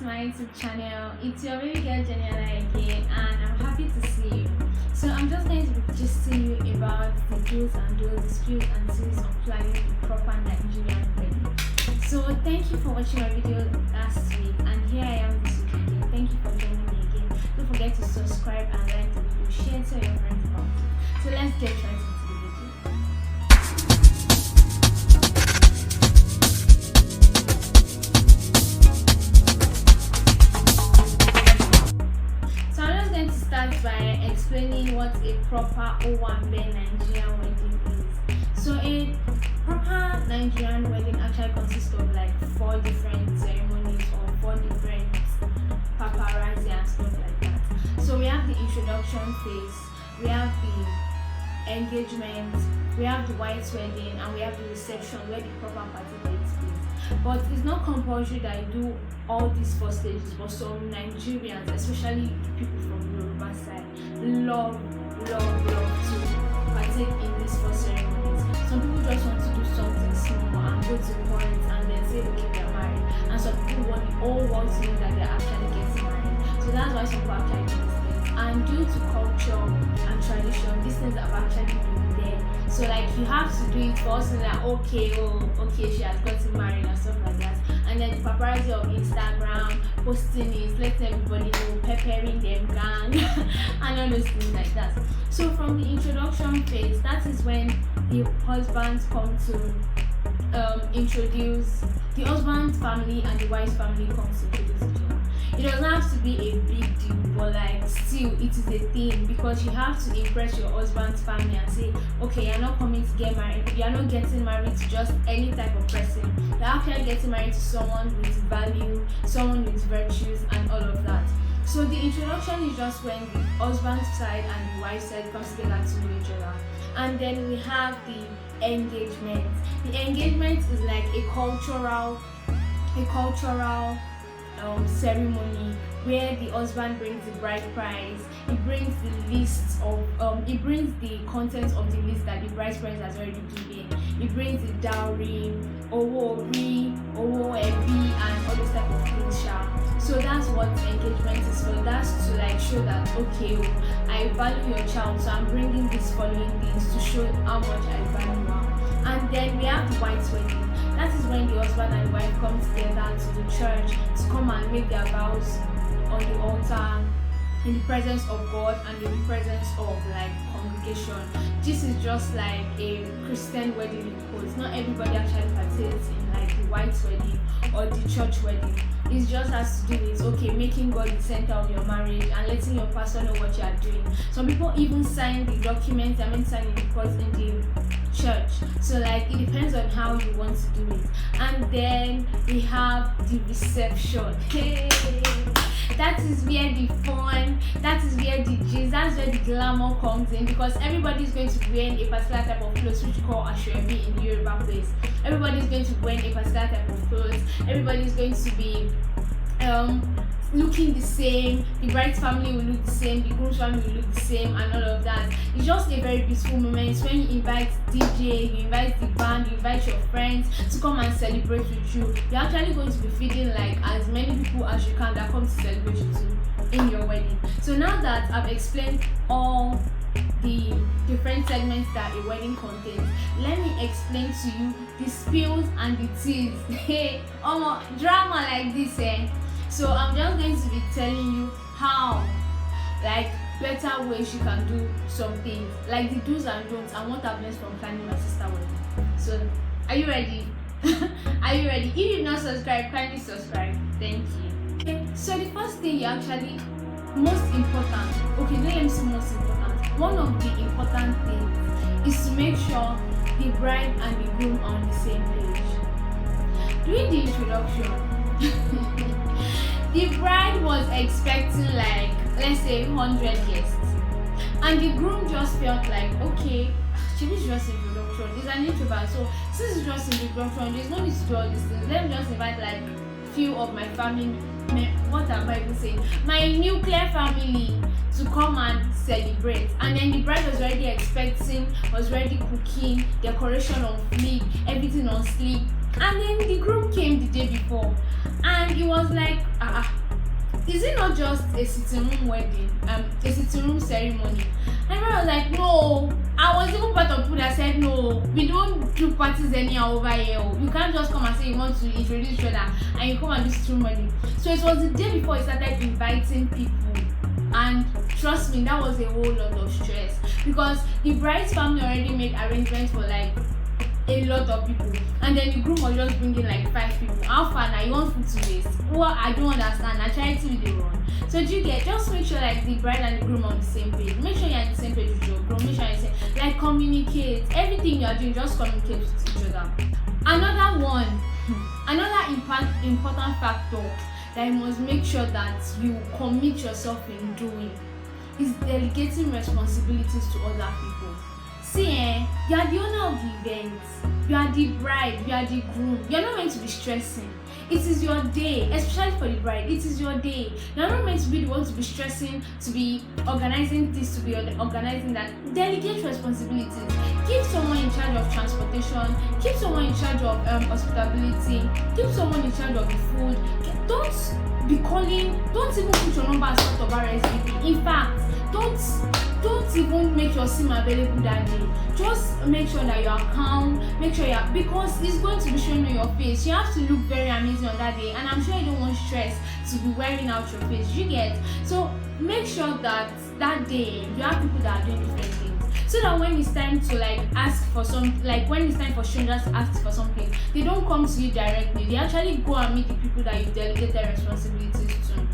to my YouTube channel. It's your baby girl Daniela again, and I'm happy to see you. So I'm just going to be gisting you about the do's and don'ts, the skills and tips of planning the proper Nigerian wedding. So thank you for watching my video last week, and here I am this week again. Thank you for joining me again. Don't forget to subscribe and like the video, share, tell your friends about it. So let's get right into the video. Start by explaining what a proper Owambe Nigerian wedding is. So a proper Nigerian wedding actually consists of like 4 different ceremonies or 4 different paparazzi and stuff like that. So we have the introduction phase, we have the engagement, we have the white wedding, and we have the reception where the proper party takes place. But it's not compulsory that I do all these 4 stages, but some Nigerians, especially people from Yoruba side, love to partake in these 4 ceremonies. Some people just want to do something small and go to court and then say okay, they're married, and some people want the whole world to know that they're actually getting married. So that's why some people actually do these things. And due to culture and tradition, these things have actually been there. So like you have to do it for us to like okay, she has gotten married and stuff like that. And then the paparazzi of Instagram posting it, letting everybody know, peppering them gang and all those things like that. So from the introduction phase, that is when the husbands come to introduce, the husband's family and the wife's family comes to introduce each other. It doesn't have to be a big deal, but like still it is a thing, because you have to impress your husband's family and say, okay, you're not coming to get married, you're not getting married to just any type of person, you're actually getting married to someone with value, someone with virtues and all of that. So the introduction is just when the husband's side and the wife's side comes together to know each other. And then we have the engagement. The engagement is like a cultural ceremony where the husband brings the bride price, he brings the list of he brings the contents of the list that the bride price has already given, he brings the dowry, owo ebi, and all those type of things. So that's what engagement is for. That's to like show that okay, I value your child, so I'm bringing these following things to show how much I value her. And then we have the white wedding. That is when the husband and wife come together to the church to come and make their vows on the altar in the presence of God and in the presence of like congregation. This is just like a Christian wedding because not everybody actually participates in like the white wedding or the church wedding. It just has to do with okay, making God the center of your marriage and letting your pastor know what you are doing. Some people even sign the documents, signing the course in the church. So like it depends on how you want to do it. And then we have the reception. Hey, that is where the fun, that is where the gist, that's where the glamour comes in, because everybody is going to be wearing a particular type of clothes which we call ashwebi in the Yoruba place. Everybody is going to be wearing a particular type of clothes. Everybody is going to be looking the same, the bride's family will look the same, the groom's family will look the same, and all of that. It's just a very peaceful moment. It's when you invite DJ, you invite the band, you invite your friends to come and celebrate with you. You're actually going to be feeding like as many people as you can that come to celebrate with you in your wedding. So now that I've explained all the different segments that a wedding contains, let me explain to you the spills and the teas. Hey, drama like this, eh? So I'm just going to be telling you how, like, better ways you can do some things, like the do's and don'ts and what I've learned from planning my sister wedding. So, are you ready? Are you ready? If you've not subscribed, kindly subscribe. Thank you. Okay, so the first thing you actually, most important, okay, let me say most important. One of the important things is to make sure the bride and the groom are on the same page. During the introduction, the bride was expecting like, let's say 100 guests, and the groom just felt like, okay, this is just introduction, it's an introvert, so since it's just introduction, there's no need to do all these things. Let me just invite like few of my family, what am I even saying, my nuclear family to come and celebrate. And then the bride was already expecting, was already cooking, decoration on fleek, everything on sleek, And then the groom came the day before, and he was like, is it not just a sitting room wedding, a sitting room ceremony? And I was like, no. I was even part of people that said, no, we don't do parties anyhow over here. You can't just come and say you want to introduce each other and you come and do sitting room wedding. So it was the day before he started inviting people, and trust me, that was a whole lot of stress, because the bride's family already made arrangements for like a lot of people, and then the groom was just bringing like 5 people. How far now? You want food to waste? Well, I don't understand. I try to do the wrong. So do you get? Just make sure like the bride and the groom are on the same page. Make sure you're on the same page with your groom. Make sure you say, like, communicate. Everything you are doing, just communicate with each other. Another one, another important factor that you must make sure that you commit yourself in doing is delegating responsibilities to other people. See, you are the owner of the event, you are the bride, you are the groom. You are not meant to be stressing. It is your day, especially for the bride. It is your day. You are not meant to be the one to be stressing, to be organizing this, to be organizing that. Delegate responsibilities. Keep someone in charge of transportation. Keep someone in charge of hospitality. Keep someone in charge of the food. Don't be calling. Don't even put your number as part of RSVP. In fact, don't even make your SIM available that day. Just make sure that you are calm. Make sure because it's going to be showing on your face. You have to look very amazing on that day, and I'm sure you don't want stress to be wearing out your face. You get? So make sure that that day you have people that are doing different things, so that when it's time to like ask for some, like when it's time for strangers to ask for something, they don't come to you directly. They actually go and meet the people that you delegate their responsibilities to.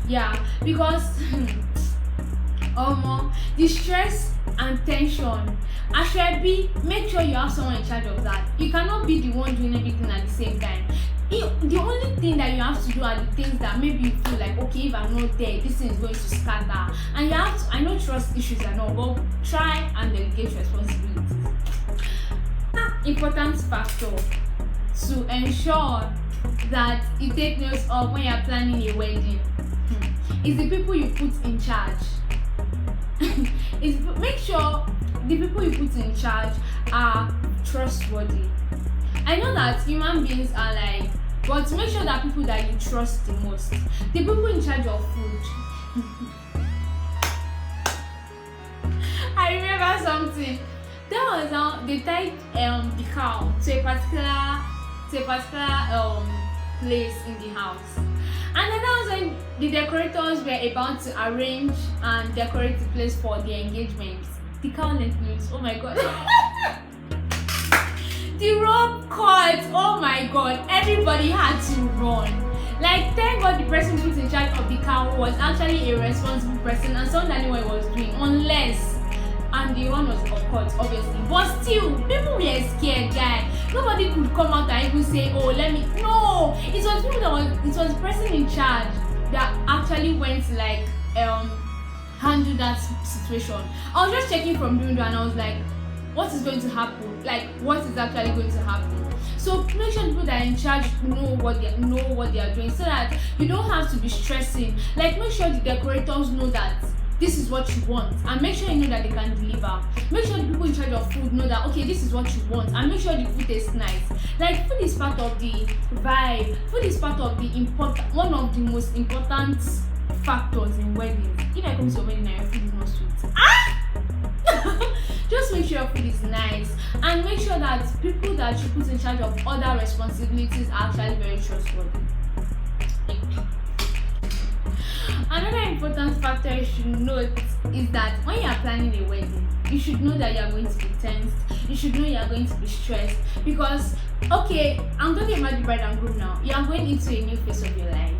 Yeah, because the stress and tension, actually make sure you have someone in charge of that. You cannot be the one doing everything at the same time. The only thing that you have to do are the things that maybe you feel like, okay, if I'm not there, this thing is going to scatter. And you have to, I know trust issues and all, but try and delegate responsibilities. Important factor to ensure that you take notes of when you're planning a wedding is the people you put in charge. Make sure the people you put in charge are trustworthy. I know that human beings are like, but make sure that people that you trust the most, the people in charge of food. I remember something. That was how they tied the cow to a particular place in the house. And then that was when the decorators were about to arrange and decorate the place for the engagement. The cow went loose. Oh my god. The rope cut. Oh my god. Everybody had to run. Like, thank God the person who was in charge of the cow was actually a responsible person and someone that knew what he was doing. Unless, and the one was of course, obviously. But still, people were scared, guy. Nobody could come out and even say, oh, let me. No, it was people it was the person in charge that actually went to like handle that situation. I was just checking from the window and I was like, what is going to happen? Like, what is actually going to happen? So make sure people that are in charge know what they are doing, so that you don't have to be stressing. Like, make sure the decorators know that this is what you want, and make sure you know that they can deliver. Make sure the people in charge of food know that, okay, this is what you want, and make sure the food tastes nice. Like, food is part of the vibe. Food is part of the one of the most important factors in weddings. If I come to a wedding and your food is not sweet, just make sure your food is nice, and make sure that people that you put in charge of other responsibilities are actually very trustworthy. Another important factor you should note is that when you are planning a wedding, you should know that you are going to be tensed. You should know you are going to be stressed, because, okay, I'm talking about the bride and groom now. You are going into a new phase of your life.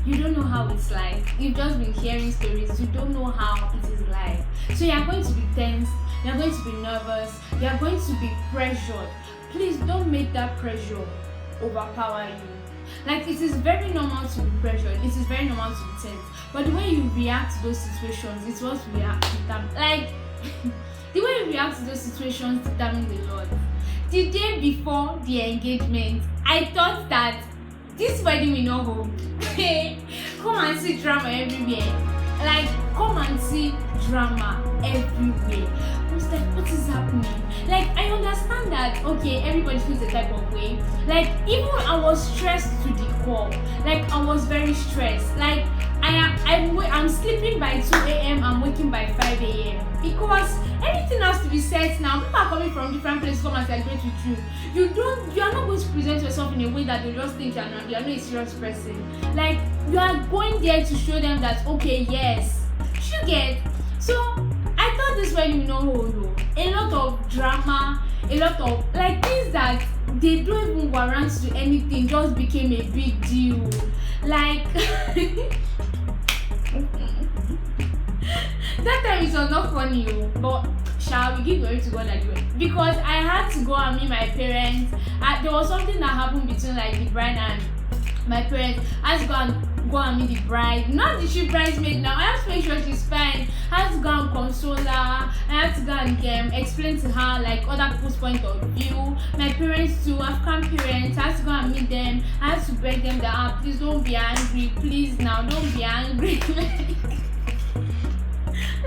You don't know how it's like. You've just been hearing stories. You don't know how it is like. So you are going to be tense. You are going to be nervous. You are going to be pressured. Please don't make that pressure overpower you. Like, it is very normal to be pressured. It is very normal to be tense. But the way you react to those situations is what we are determined. Like, the way you react to those situations determines a lot. The day before the engagement, I thought that this wedding will not hold. Come and see drama everywhere. Like, come and see drama everywhere. I was like, what is happening? Like, I understand that, okay, everybody feels a type of way. Like, even I was stressed to the core. Like, I was very stressed. Like, I'm sleeping by 2 a.m. I'm waking by 5 a.m. because everything has to be set now. People are coming from different places to come and celebrate with you. You are not going to present yourself in a way that they just think you are not a serious person. Like, you are going there to show them that, okay, yes, you get. So I thought this wedding will not hold. A lot of drama, a lot of like things that they don't even warrant to anything just became a big deal. Like that time it was not funny, but shall we give glory to God anyway? Because I had to go and meet my parents. There was something that happened between like the bride and my parents. I had to go and meet the bride. Not the she bridesmaid now. I have to make sure she's fine. I have to go and console her. I have to go and explain to her like other people's point of view. My parents too, African parents. I have to go and meet them. I have to beg them that please don't be angry. Please now don't be angry.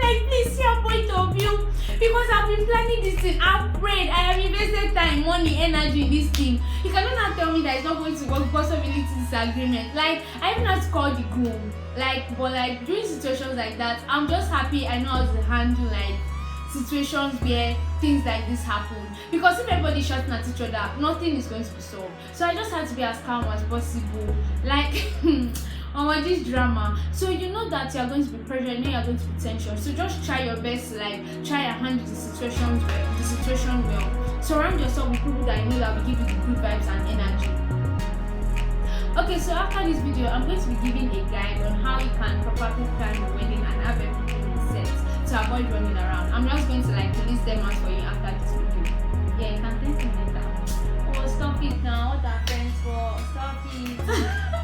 Like, please see your point of view, because I've been planning this thing. I've prayed, I have invested time, money, energy in this thing. You cannot now tell me that it's not going to work because of a little disagreement. Like, I even have to call the groom. Like, but like during situations like that, I'm just happy I know how to handle like situations where things like this happen. Because if everybody shouting at each other, nothing is going to be solved. So I just had to be as calm as possible. Like on this drama, so you know that you are going to be pressure, you know you are going to be tension. So just try your best, like try and handle the situation well. Surround yourself with people that you know that will give you the good vibes and energy. Okay, so after this video, I'm going to be giving a guide on how you can properly plan your wedding and have everything set to avoid running around. I'm just going to like list them out for you after this video. Yeah, you can thank me later. Oh, stop it now. What are friends for? Stop it.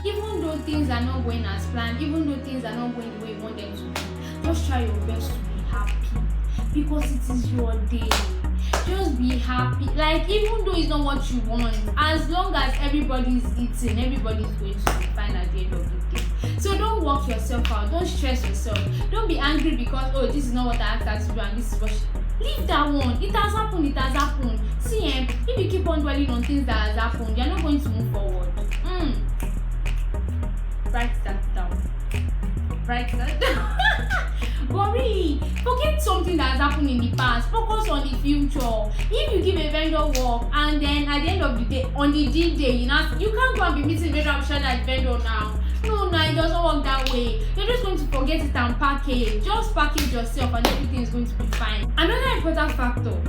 Even though things are not going as planned, even though things are not going the way you want them to be, just try your best to be happy, because it is your day. Just be happy. Like, even though it's not what you want, as long as everybody's eating, everybody's going to be fine at the end of the day. So don't work yourself out, don't stress yourself, don't be angry because, oh, this is not what I asked her to do and this is what leave that one. It has happened. See, if you keep on dwelling on things that has happened, you're not going to move forward. Write that down. But really, forget something that has happened in the past. Focus on the future. If you give a vendor work and then at the end of the day, on the D-Day, you can't go and be meeting vendor and share that vendor now. No, it doesn't work that way. You're just going to forget it and package. Just package yourself and everything is going to be fine. Another important factor,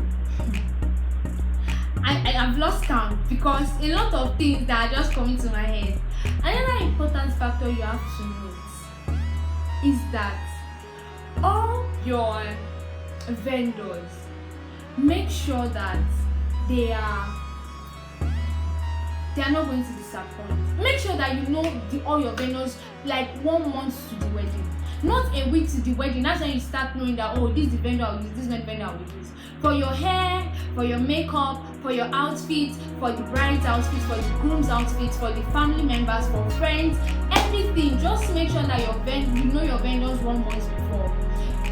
I have lost count because a lot of things that are just coming to my head. Another important factor you have to note is that all your vendors, make sure that they are not going to disappoint. Make sure that you know all your vendors like 1 month to the wedding, not a week to the wedding. That's when you start knowing that, oh, this is the vendor I will use, this is not the vendor I will use. For your hair, for your makeup, for your outfits, for the bride's outfits, for the groom's outfits, for the family members, for friends, everything. Just make sure that you know your vendors 1 month before,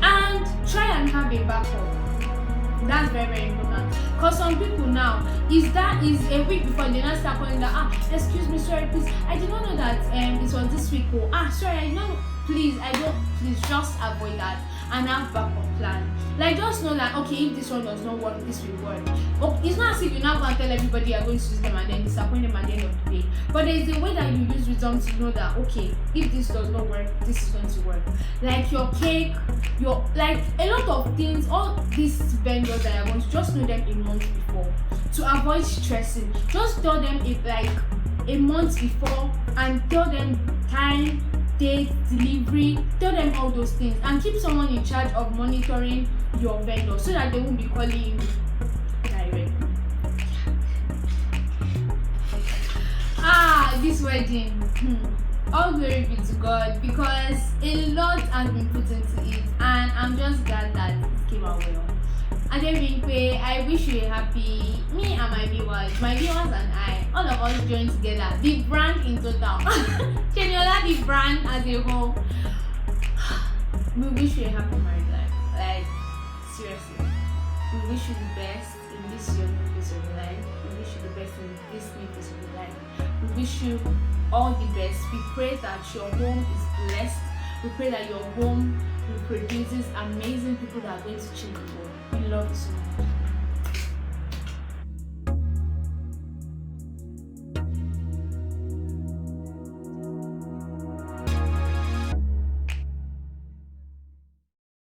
and try and have a backup. That's very, very important. Because some people now is a week before they now start calling that, excuse me, sorry, please, I did not know that it was this week. Sorry, I know. Please just avoid that and have backup plan. Like, just know that, okay, if this one does not work, this will work. But it's not as if you're not going to tell everybody you're going to use them and then disappoint them at the end of the day. But there is a way that you use wisdom to know that, okay, if this does not work, this is going to work. Like your cake, like a lot of things, all these vendors that you're going to just know them a month before to avoid stressing. Just tell them a month before and tell them time, date, delivery, tell them all those things, and keep someone in charge of monitoring your vendor so that they won't be calling you direct. This wedding, all glory be to God, because a lot has been put into it and I'm just glad that it came out well. Adebimpe, I wish you a happy, me and my viewers and I, all of us joined together, the brand in total. Kenyola, the brand as a whole. We wish you a happy married life. Like, seriously. We wish you the best in this your new phase of your life. We wish you the best in this new phase of your life. We wish you all the best. We pray that your home is blessed. We pray that your home reproduces amazing people that are going to change the world. We love you so much.